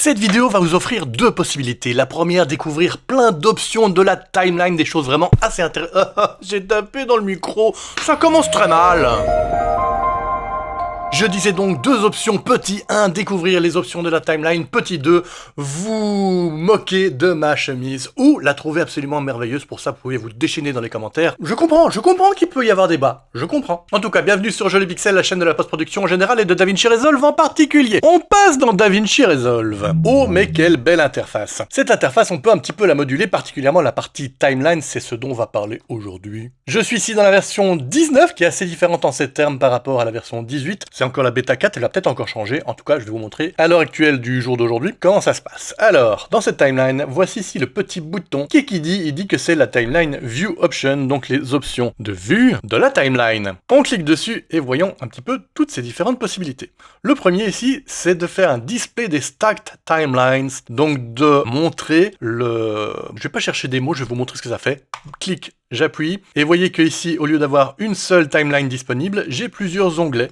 Cette vidéo va vous offrir deux possibilités. La première, découvrir plein d'options de la timeline, des choses vraiment assez intéressantes. J'ai tapé dans le micro, ça commence très mal. Je disais donc deux options. Petit 1, découvrir les options de la timeline. Petit 2, vous moquer de ma chemise ou la trouver absolument merveilleuse. Pour ça, vous pouvez vous déchaîner dans les commentaires. Je comprends qu'il peut y avoir débat. Je comprends. En tout cas, bienvenue sur Joli Pixel, la chaîne de la post-production en général et de DaVinci Resolve en particulier. On passe dans DaVinci Resolve. Oh, mais quelle belle interface. Cette interface, on peut un petit peu la moduler, particulièrement la partie timeline, c'est ce dont on va parler aujourd'hui. Je suis ici dans la version 19, qui est assez différente en ces termes par rapport à la version 18. C'est encore la bêta 4, elle va peut-être encore changer. En tout cas, je vais vous montrer à l'heure actuelle du jour d'aujourd'hui comment ça se passe. Alors, dans cette timeline, voici ici le petit bouton qui dit, il dit que c'est la timeline View Option, donc les options de vue de la timeline. On clique dessus et voyons un petit peu toutes ces différentes possibilités. Le premier ici, c'est de faire un display des stacked timelines, donc de montrer le... Je vais pas chercher des mots, je vais vous montrer ce que ça fait. Clic, j'appuie, et voyez que ici, au lieu d'avoir une seule timeline disponible, j'ai plusieurs onglets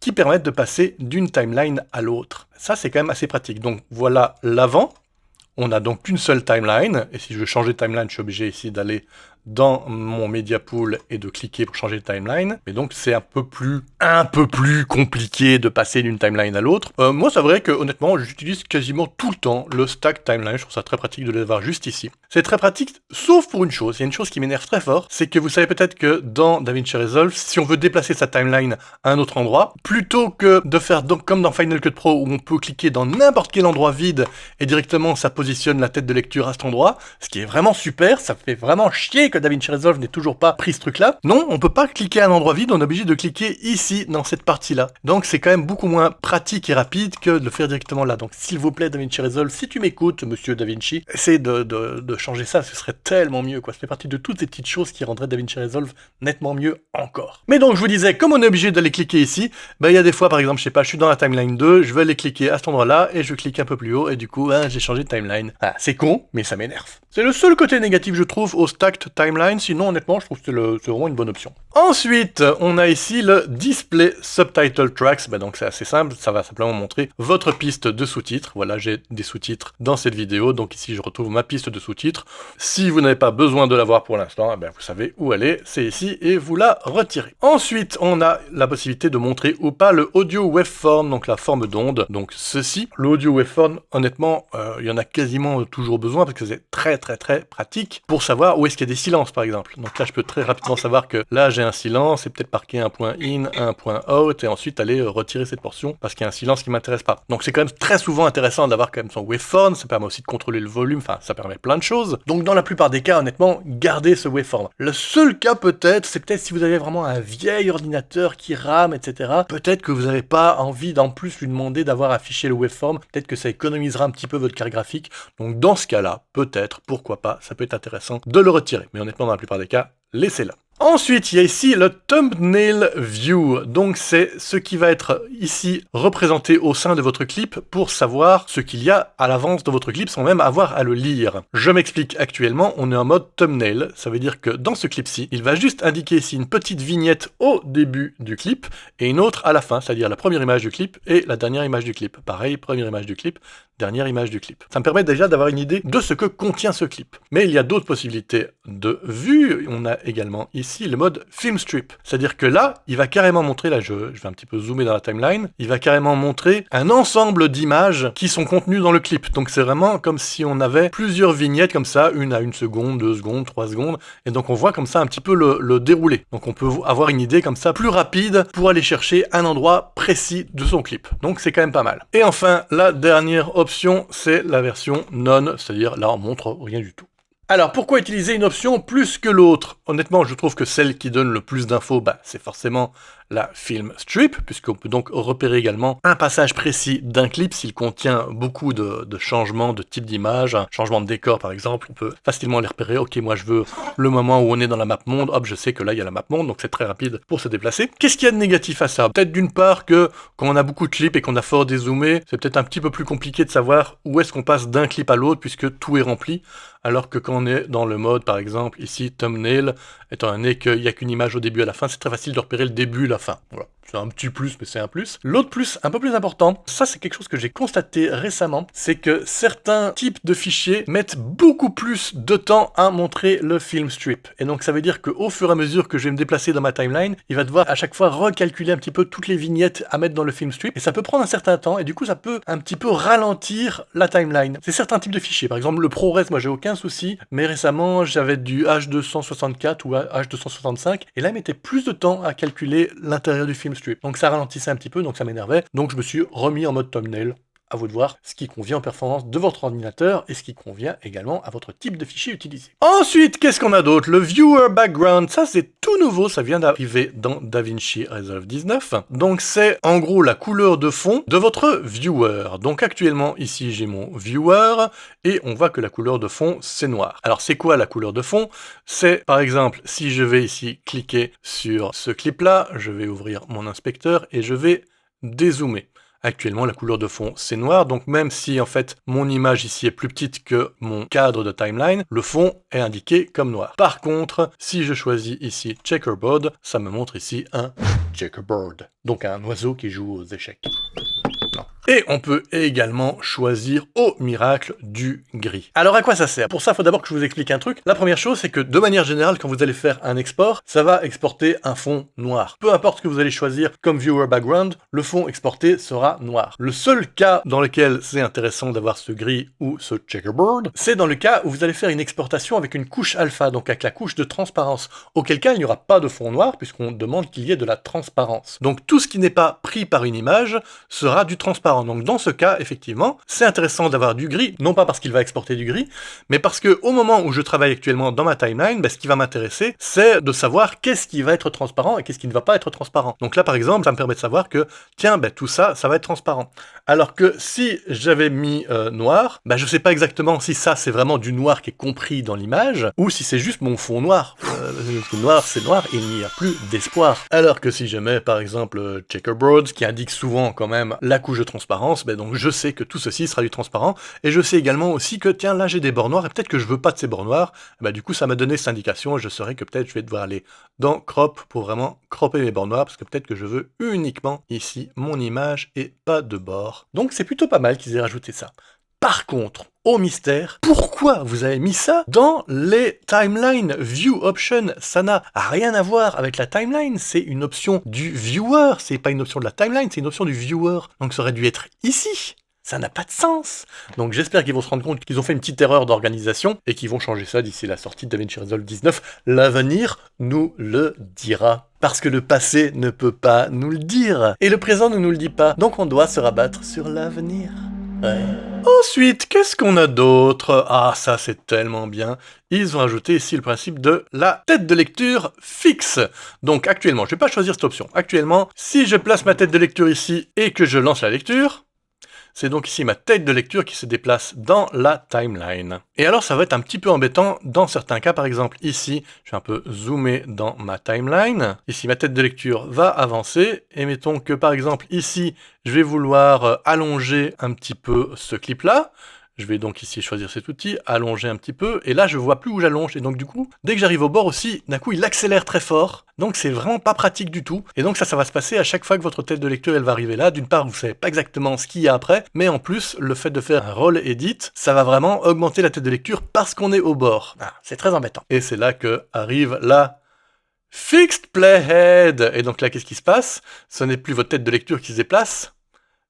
qui permettent de passer d'une timeline à l'autre. Ça, c'est quand même assez pratique. Donc, voilà l'avant. On n'a donc qu'une seule timeline. Et si je veux changer de timeline, je suis obligé ici d'aller dans mon media pool et de cliquer pour changer de timeline. Mais donc, c'est un peu plus compliqué de passer d'une timeline à l'autre. Moi, c'est vrai que, honnêtement, j'utilise quasiment tout le temps le stack timeline. Je trouve ça très pratique de l'avoir juste ici. C'est très pratique, sauf pour une chose. Il y a une chose qui m'énerve très fort, c'est que vous savez peut-être que dans DaVinci Resolve, si on veut déplacer sa timeline à un autre endroit, plutôt que de faire donc comme dans Final Cut Pro où on peut cliquer dans n'importe quel endroit vide et directement ça positionne la tête de lecture à cet endroit, ce qui est vraiment super, ça fait vraiment chier que DaVinci Resolve n'ait toujours pas pris ce truc-là. Non, on peut pas cliquer à un endroit vide, on est obligé de cliquer ici, dans cette partie-là. Donc c'est quand même beaucoup moins pratique et rapide que de le faire directement là. Donc s'il vous plaît, DaVinci Resolve, si tu m'écoutes, monsieur DaVinci, essaie de changer ça, ce serait tellement mieux, quoi. Ça fait partie de toutes ces petites choses qui rendraient DaVinci Resolve nettement mieux encore. Mais donc, je vous disais, comme on est obligé d'aller cliquer ici, il y a des fois, par exemple, je sais pas, je suis dans la timeline 2, je vais aller cliquer à cet endroit-là, et je clique un peu plus haut, et du coup, j'ai changé de timeline. Ah, c'est con, mais ça m'énerve. C'est le seul côté négatif, je trouve, au stacked timeline, sinon, honnêtement, je trouve que c'est vraiment une bonne option. Ensuite, on a ici le Display Subtitle Tracks, donc c'est assez simple, ça va simplement montrer votre piste de sous-titres. Voilà, j'ai des sous-titres dans cette vidéo, donc ici, je retrouve ma piste de sous-titres. Si vous n'avez pas besoin de la voir pour l'instant, vous savez où elle est, c'est ici, et vous la retirez. Ensuite, on a la possibilité de montrer ou pas le audio waveform, donc la forme d'onde. Donc ceci, l'audio waveform, honnêtement, il y en a quasiment toujours besoin, parce que c'est très pratique pour savoir où est-ce qu'il y a des silences, par exemple. Donc là, je peux très rapidement savoir que là, j'ai un silence, et peut-être marquer un point in, un point out, et ensuite aller retirer cette portion, parce qu'il y a un silence qui m'intéresse pas. Donc c'est quand même très souvent intéressant d'avoir quand même son waveform, ça permet aussi de contrôler le volume, enfin, ça permet plein de choses. Donc dans la plupart des cas, honnêtement, gardez ce waveform. Le seul cas peut-être, c'est peut-être si vous avez vraiment un vieil ordinateur qui rame, etc. Peut-être que vous n'avez pas envie d'en plus lui demander d'avoir affiché le waveform. Peut-être que ça économisera un petit peu votre carte graphique. Donc dans ce cas-là, peut-être, pourquoi pas, ça peut être intéressant de le retirer. Mais honnêtement, dans la plupart des cas, laissez-le. Ensuite, il y a ici le Thumbnail View, donc c'est ce qui va être ici représenté au sein de votre clip pour savoir ce qu'il y a à l'avance de votre clip sans même avoir à le lire. Je m'explique, actuellement, on est en mode thumbnail, ça veut dire que dans ce clip-ci, il va juste indiquer ici une petite vignette au début du clip et une autre à la fin, c'est-à-dire la première image du clip et la dernière image du clip. Pareil, première image du clip, dernière image du clip. Ça me permet déjà d'avoir une idée de ce que contient ce clip. Mais il y a d'autres possibilités de vue, on a également ici le mode film strip. C'est-à-dire que là, il va carrément montrer, là je vais un petit peu zoomer dans la timeline, il va carrément montrer un ensemble d'images qui sont contenues dans le clip. Donc c'est vraiment comme si on avait plusieurs vignettes comme ça, une à 1 seconde, 2 secondes, 3 secondes, et donc on voit comme ça un petit peu le déroulé. Donc on peut avoir une idée comme ça plus rapide pour aller chercher un endroit précis de son clip. Donc c'est quand même pas mal. Et enfin, la dernière option, c'est la version none, c'est-à-dire là on montre rien du tout. Alors, pourquoi utiliser une option plus que l'autre? Honnêtement, je trouve que celle qui donne le plus d'infos, c'est forcément la film strip, puisqu'on peut donc repérer également un passage précis d'un clip s'il contient beaucoup de changements de type d'image, un changement de décor par exemple, on peut facilement les repérer. Ok, moi je veux le moment où on est dans la map monde, hop, je sais que là il y a la map monde, donc c'est très rapide pour se déplacer. Qu'est-ce qu'il y a de négatif à ça? Peut-être d'une part que quand on a beaucoup de clips et qu'on a fort dézoomé, c'est peut-être un petit peu plus compliqué de savoir où est-ce qu'on passe d'un clip à l'autre puisque tout est rempli, alors que quand on est dans le mode par exemple ici thumbnail, étant donné qu'il n'y a qu'une image au début et à la fin, c'est très facile de repérer le début et la fin. Voilà. C'est un petit plus, mais c'est un plus. L'autre plus, un peu plus important, ça c'est quelque chose que j'ai constaté récemment, c'est que certains types de fichiers mettent beaucoup plus de temps à montrer le film strip. Et donc ça veut dire qu'au fur et à mesure que je vais me déplacer dans ma timeline, il va devoir à chaque fois recalculer un petit peu toutes les vignettes à mettre dans le film strip. Et ça peut prendre un certain temps, et du coup ça peut un petit peu ralentir la timeline. C'est certains types de fichiers. Par exemple, le ProRes, moi j'ai aucun souci, mais récemment j'avais du H264 ou H265, et là il mettait plus de temps à calculer l'intérieur du film strip. Donc ça ralentissait un petit peu, donc ça m'énervait. Donc je me suis remis en mode thumbnail. À vous de voir ce qui convient aux performances de votre ordinateur et ce qui convient également à votre type de fichier utilisé. Ensuite, qu'est-ce qu'on a d'autre? Le Viewer Background, ça c'est tout nouveau, ça vient d'arriver dans DaVinci Resolve 19. Donc c'est en gros la couleur de fond de votre viewer. Donc actuellement ici j'ai mon viewer et on voit que la couleur de fond c'est noir. Alors c'est quoi la couleur de fond? C'est par exemple si je vais ici cliquer sur ce clip là, je vais ouvrir mon inspecteur et je vais dézoomer. Actuellement, la couleur de fond, c'est noir, donc même si en fait mon image ici est plus petite que mon cadre de timeline, le fond est indiqué comme noir. Par contre, si je choisis ici Checkerboard, ça me montre ici un checkerboard, donc un oiseau qui joue aux échecs. Non. Et on peut également choisir au miracle du gris. Alors à quoi ça sert? Pour ça, il faut d'abord que je vous explique un truc. La première chose, c'est que de manière générale, quand vous allez faire un export, ça va exporter un fond noir. Peu importe ce que vous allez choisir comme viewer background, le fond exporté sera noir. Le seul cas dans lequel c'est intéressant d'avoir ce gris ou ce checkerboard, c'est dans le cas où vous allez faire une exportation avec une couche alpha, donc avec la couche de transparence, auquel cas il n'y aura pas de fond noir puisqu'on demande qu'il y ait de la transparence. Donc tout ce qui n'est pas pris par une image sera du transparent. Donc dans ce cas, effectivement, c'est intéressant d'avoir du gris, non pas parce qu'il va exporter du gris, mais parce que au moment où je travaille actuellement dans ma timeline, ce qui va m'intéresser, c'est de savoir qu'est-ce qui va être transparent et qu'est-ce qui ne va pas être transparent. Donc là, par exemple, ça me permet de savoir que, tiens, tout ça, ça va être transparent. Alors que si j'avais mis noir, je sais pas exactement si ça, c'est vraiment du noir qui est compris dans l'image, ou si c'est juste mon fond noir. Le noir, c'est noir, et il n'y a plus d'espoir. Alors que si je mets, par exemple, checkerboard, qui indique souvent quand même la couche de transparence, donc je sais que tout ceci sera du transparent, et je sais également aussi que, tiens, là j'ai des bords noirs, et peut-être que je veux pas de ces bords noirs, du coup ça m'a donné cette indication, et je saurais que peut-être je vais devoir aller dans crop pour vraiment cropper mes bords noirs, parce que peut-être que je veux uniquement ici mon image et pas de bords. Donc c'est plutôt pas mal qu'ils aient rajouté ça. Par contre, au mystère, pourquoi vous avez mis ça dans les timeline view options? Ça n'a rien à voir avec la timeline, c'est une option du viewer, c'est pas une option de la timeline, c'est une option du viewer. Donc ça aurait dû être ici. Ça n'a pas de sens. Donc j'espère qu'ils vont se rendre compte qu'ils ont fait une petite erreur d'organisation et qu'ils vont changer ça d'ici la sortie de DaVinci Resolve 19. L'avenir nous le dira. Parce que le passé ne peut pas nous le dire. Et le présent ne nous le dit pas. Donc on doit se rabattre sur l'avenir. Ouais. Ensuite, qu'est-ce qu'on a d'autre? Ah, ça c'est tellement bien. Ils ont ajouté ici le principe de la tête de lecture fixe. Donc actuellement, je vais pas choisir cette option. Actuellement, si je place ma tête de lecture ici et que je lance la lecture, c'est donc ici ma tête de lecture qui se déplace dans la timeline. Et alors ça va être un petit peu embêtant dans certains cas, par exemple ici, je vais un peu zoomer dans ma timeline. Ici ma tête de lecture va avancer, et mettons que par exemple ici, je vais vouloir allonger un petit peu ce clip-là. Je vais donc ici choisir cet outil, allonger un petit peu, et là je vois plus où j'allonge, et donc du coup, dès que j'arrive au bord aussi, d'un coup il accélère très fort, donc c'est vraiment pas pratique du tout, et donc ça va se passer à chaque fois que votre tête de lecture elle va arriver là. D'une part vous savez pas exactement ce qu'il y a après, mais en plus le fait de faire un roll edit, ça va vraiment augmenter la tête de lecture parce qu'on est au bord. Ah, c'est très embêtant. Et c'est là que arrive la Fixed Playhead, et donc là qu'est-ce qui se passe? Ce n'est plus votre tête de lecture qui se déplace,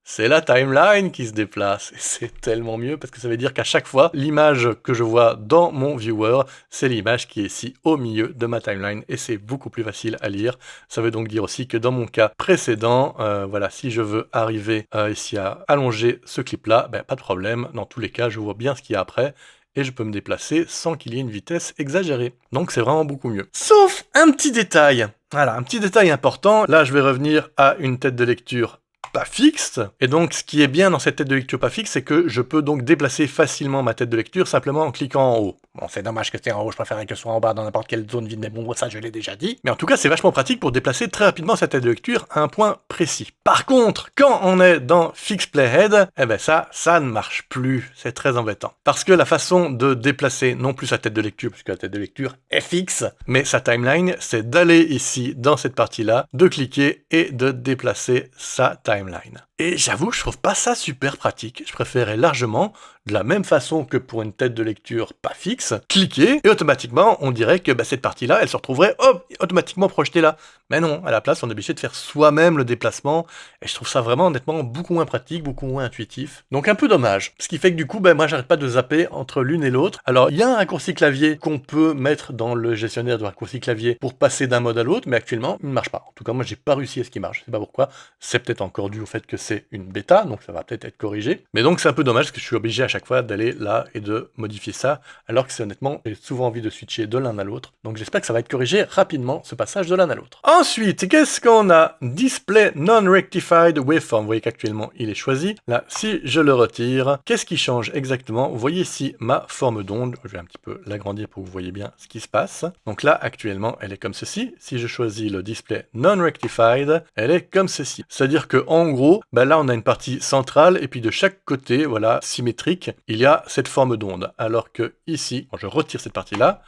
c'est la timeline qui se déplace, et c'est tellement mieux parce que ça veut dire qu'à chaque fois, l'image que je vois dans mon viewer, c'est l'image qui est ici au milieu de ma timeline, et c'est beaucoup plus facile à lire. Ça veut donc dire aussi que dans mon cas précédent, voilà, si je veux arriver ici à allonger ce clip-là, pas de problème, dans tous les cas, je vois bien ce qu'il y a après, et je peux me déplacer sans qu'il y ait une vitesse exagérée. Donc c'est vraiment beaucoup mieux. Sauf un petit détail. Voilà, un petit détail important. Là, je vais revenir à une tête de lecture pas fixe, et donc ce qui est bien dans cette tête de lecture pas fixe, c'est que je peux donc déplacer facilement ma tête de lecture simplement en cliquant en haut. Bon, c'est dommage que c'est en haut, je préférerais que ce soit en bas dans n'importe quelle zone vide, mais bon, ça je l'ai déjà dit. Mais en tout cas, c'est vachement pratique pour déplacer très rapidement sa tête de lecture à un point précis. Par contre, quand on est dans Fix Playhead, eh ben ça ne marche plus. C'est très embêtant. Parce que la façon de déplacer non plus sa tête de lecture, puisque la tête de lecture est fixe, mais sa timeline, c'est d'aller ici, dans cette partie-là, de cliquer et de déplacer sa timeline. Et j'avoue, je trouve pas ça super pratique. Je préférais largement, de la même façon que pour une tête de lecture pas fixe, cliquer et automatiquement, on dirait que cette partie-là, elle se retrouverait automatiquement projetée là. Mais non, à la place, on est obligé de faire soi-même le déplacement et je trouve ça vraiment honnêtement beaucoup moins pratique, beaucoup moins intuitif. Donc un peu dommage. Ce qui fait que du coup, moi j'arrête pas de zapper entre l'une et l'autre. Alors il y a un raccourci clavier qu'on peut mettre dans le gestionnaire de raccourci clavier pour passer d'un mode à l'autre, mais actuellement, il ne marche pas. En tout cas, moi j'ai pas réussi à ce qu'il marche. Je sais pas pourquoi. C'est peut-être encore dû au fait que c'est une bêta, donc ça va peut-être être corrigé. Mais donc c'est un peu dommage parce que je suis obligé à chaque fois d'aller là et de modifier ça, alors que c'est honnêtement, j'ai souvent envie de switcher de l'un à l'autre. Donc j'espère que ça va être corrigé rapidement, ce passage de l'un à l'autre. Ensuite, qu'est-ce qu'on a? Display Non-Rectified Waveform. Vous voyez qu'actuellement, il est choisi. Là, si je le retire, qu'est-ce qui change exactement? Vous voyez ici ma forme d'onde. Je vais un petit peu l'agrandir pour que vous voyez bien ce qui se passe. Donc là, actuellement, elle est comme ceci. Si je choisis le Display Non-Rectified, elle est comme ceci. C'est-à-dire que en gros, là, on a une partie centrale et puis de chaque côté, voilà, symétrique, il y a cette forme d'onde. Alors que ici, quand je retire cette partie-là,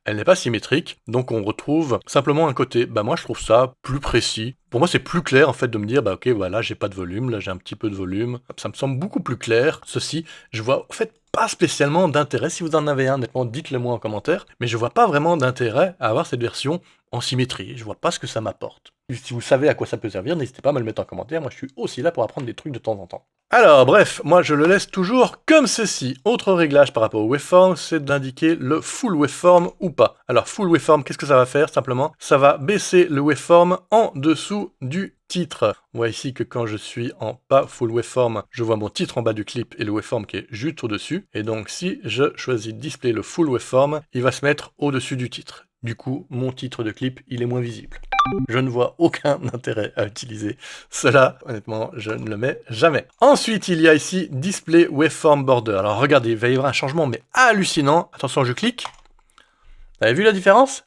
elle n'est pas symétrique, donc on retrouve simplement un côté. Moi je trouve ça plus précis. Pour moi c'est plus clair en fait de me dire, ok voilà, j'ai pas de volume, là j'ai un petit peu de volume. Ça me semble beaucoup plus clair. Ceci, je vois en fait pas spécialement d'intérêt. Si vous en avez un, honnêtement, dites-le moi en commentaire. Mais je vois pas vraiment d'intérêt à avoir cette version en symétrie. Je vois pas ce que ça m'apporte. Si vous savez à quoi ça peut servir, n'hésitez pas à me le mettre en commentaire. Moi je suis aussi là pour apprendre des trucs de temps en temps. Alors bref, moi je le laisse toujours comme ceci. Autre réglage par rapport au waveform, c'est d'indiquer le full waveform ou pas. Alors full waveform, qu'est-ce que ça va faire? Simplement, ça va baisser le waveform en dessous du titre. On voit ici que quand je suis en pas full waveform, je vois mon titre en bas du clip et le waveform qui est juste au-dessus. Et donc si je choisis display le full waveform, il va se mettre au-dessus du titre. Du coup, mon titre de clip, il est moins visible. Je ne vois aucun intérêt à utiliser cela. Honnêtement, je ne le mets jamais. Ensuite, il y a ici Display Waveform Border. Alors regardez, il va y avoir un changement, mais hallucinant. Attention, je clique. Vous avez vu la différence?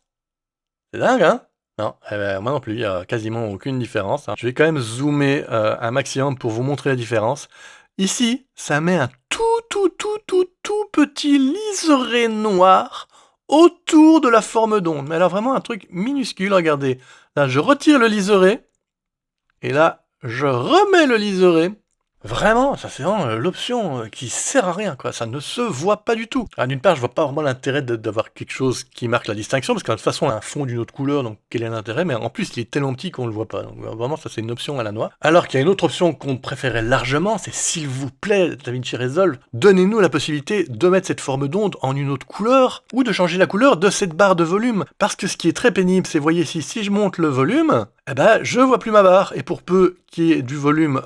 C'est dingue, hein? Non, moi non plus, il n'y a quasiment aucune différence. Je vais quand même zoomer un maximum pour vous montrer la différence. Ici, ça met un tout petit liseré noir autour de la forme d'onde. Mais alors vraiment un truc minuscule, regardez. Là, je retire le liseré, et là, je remets le liseré. Vraiment, ça c'est vraiment l'option qui sert à rien, quoi. Ça ne se voit pas du tout. D'une part, je vois pas vraiment l'intérêt d'avoir quelque chose qui marque la distinction, parce que de toute façon, on a un fond d'une autre couleur, donc quel est l'intérêt? Mais en plus, il est tellement petit qu'on le voit pas. Donc vraiment, ça c'est une option à la noix. Alors qu'il y a une autre option qu'on préférait largement, c'est s'il vous plaît, DaVinci Resolve, donnez-nous la possibilité de mettre cette forme d'onde en une autre couleur, ou de changer la couleur de cette barre de volume. Parce que ce qui est très pénible, c'est, voyez ici, si je monte le volume, je vois plus ma barre, et pour peu qu'il y ait du volume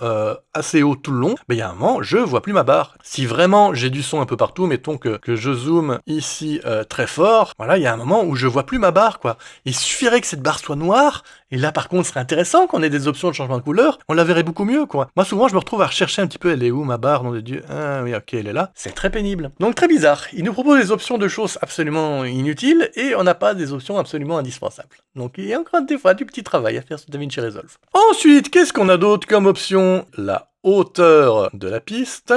assez haut tout le long, il y a un moment, je vois plus ma barre. Si vraiment j'ai du son un peu partout, mettons que je zoome ici très fort, voilà, il y a un moment où je vois plus ma barre, quoi. Il suffirait que cette barre soit noire, et là par contre, ce serait intéressant qu'on ait des options de changement de couleur, on la verrait beaucoup mieux, quoi. Moi souvent, je me retrouve à rechercher un petit peu, elle est où ma barre, nom de Dieu? Ah oui, ok, elle est là. C'est très pénible. Donc très bizarre. Il nous propose des options de choses absolument inutiles, et on n'a pas des options absolument indispensables. Donc il y a encore des fois du petit travail à faire sur DaVinci Resolve. Ensuite, qu'est-ce qu'on a d'autre comme option? La hauteur de la piste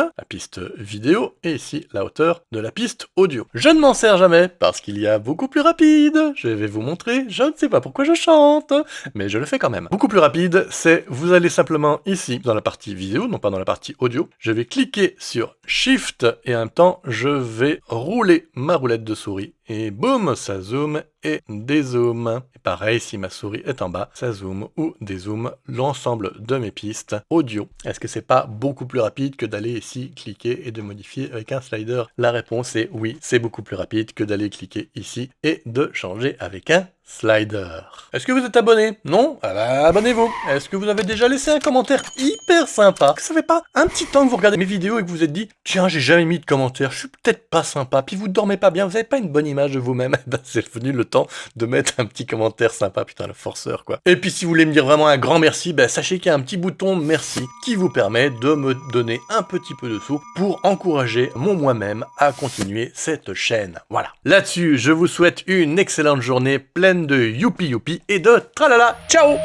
vidéo, et ici la hauteur de la piste audio. Je ne m'en sers jamais, parce qu'il y a beaucoup plus rapide. Je vais vous montrer, je ne sais pas pourquoi je chante, mais je le fais quand même. Beaucoup plus rapide, c'est, vous allez simplement ici, dans la partie vidéo, non pas dans la partie audio, je vais cliquer sur Shift, et en même temps, je vais rouler ma roulette de souris, et boum, ça zoome et dézoome. Et pareil, si ma souris est en bas, ça zoome ou dézoome l'ensemble de mes pistes audio. Est-ce que c'est pas beaucoup plus rapide que d'aller ici cliquer et de modifier avec un slider? La réponse est oui, c'est beaucoup plus rapide que d'aller cliquer ici et de changer avec un Slider. Est-ce que vous êtes abonné? Non? Ah bah, abonnez-vous. Est-ce que vous avez déjà laissé un commentaire hyper sympa? Ça fait pas un petit temps que vous regardez mes vidéos et que vous vous êtes dit, tiens, j'ai jamais mis de commentaire, je suis peut-être pas sympa, puis vous dormez pas bien, vous avez pas une bonne image de vous-même? Bah, c'est venu le temps de mettre un petit commentaire sympa, putain, le forceur, quoi. Et puis si vous voulez me dire vraiment un grand merci, bah, sachez qu'il y a un petit bouton merci qui vous permet de me donner un petit peu de sous pour encourager moi-même à continuer cette chaîne. Voilà. Là-dessus, je vous souhaite une excellente journée pleine de youpi youpi et de tralala. Ciao!